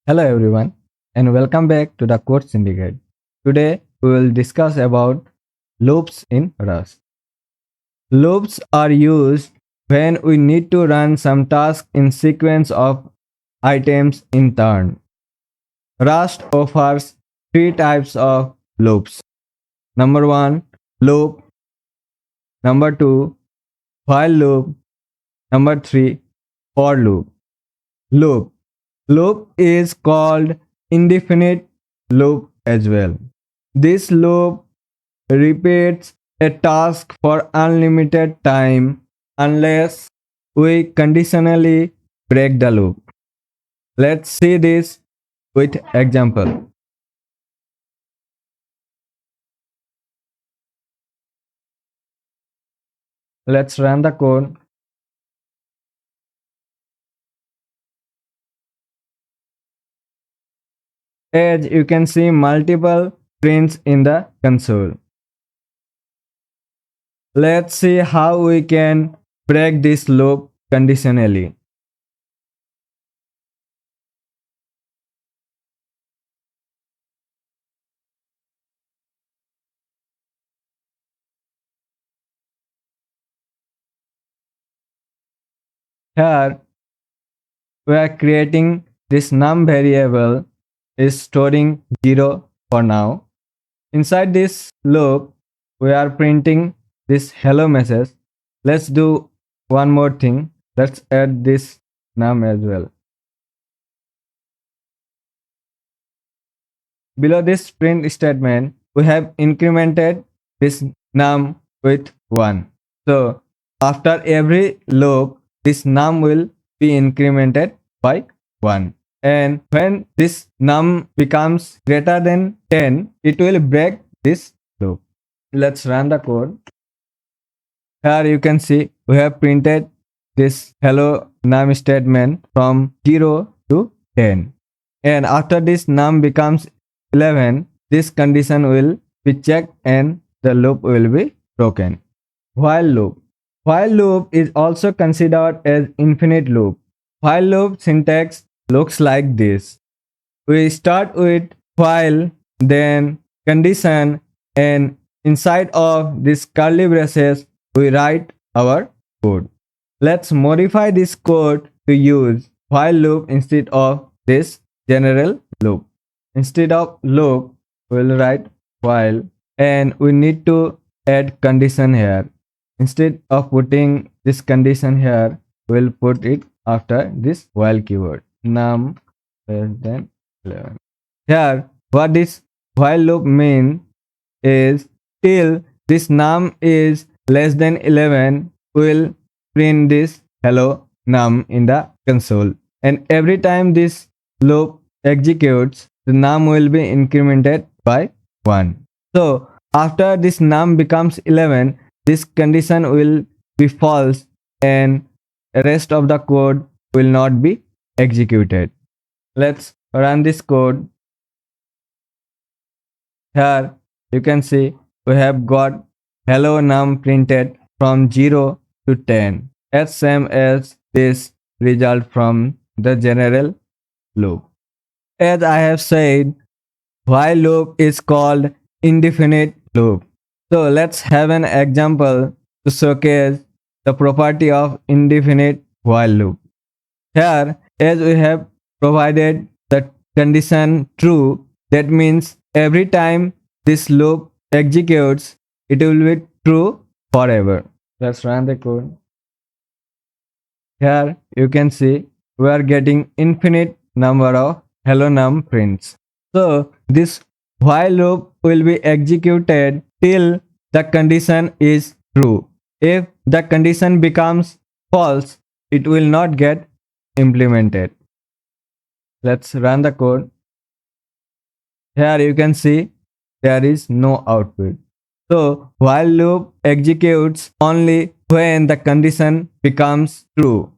Hello everyone and welcome back to the Code Syndicate. Today we will discuss about loops in Rust. Loops are used when we need to run some task in sequence of items in turn. Rust offers three types of loops. Number 1, loop. Number 2, while loop. Number 3, for loop. Loop. Loop is called indefinite loop as well. This loop repeats a task for unlimited time unless we conditionally break the loop. Let's see this with example. Let's run the code. As you can see multiple prints in the console. Let's see how we can break this loop conditionally. Here we are creating this num variable is storing 0 for now. Inside this loop, we are printing this hello message. Let's do one more thing. Let's add this num as well. Below this print statement, we have incremented this num with 1. So after every loop, this num will be incremented by 1. And when this num becomes greater than 10, it will break this loop. Let's run the code. Here you can see we have printed this hello num statement from 0 to 10. And after this num becomes 11, this condition will be checked and the loop will be broken. While loop. While loop is also considered as infinite loop. While loop syntax looks like this. We start with while, then condition, and inside of this curly braces, we write our code. Let's modify this code to use while loop instead of this general loop. Instead of loop, we'll write while, and we need to add condition here. Instead of putting this condition here, we'll put it after this while keyword. Num less than 11. Here, what this while loop means is till this num is less than 11, we'll print this hello num in the console. And every time this loop executes, the num will be incremented by 1. So after this num becomes 11, this condition will be false and the rest of the code will not be executed. Let's run this code. Here you can see we have got hello num printed from 0 to 10 as same as this result from the general loop. As I have said, while loop is called indefinite loop. So let's have an example to showcase the property of indefinite while loop. Here, as we have provided the condition true, that means every time this loop executes, it will be true forever. Let's run the code. Here you can see we are getting infinite number of hello num prints. So this while loop will be executed till the condition is true. If the condition becomes false, it will not get implemented. Let's run the code. Here you can see there is no output. So while loop executes only when the condition becomes true.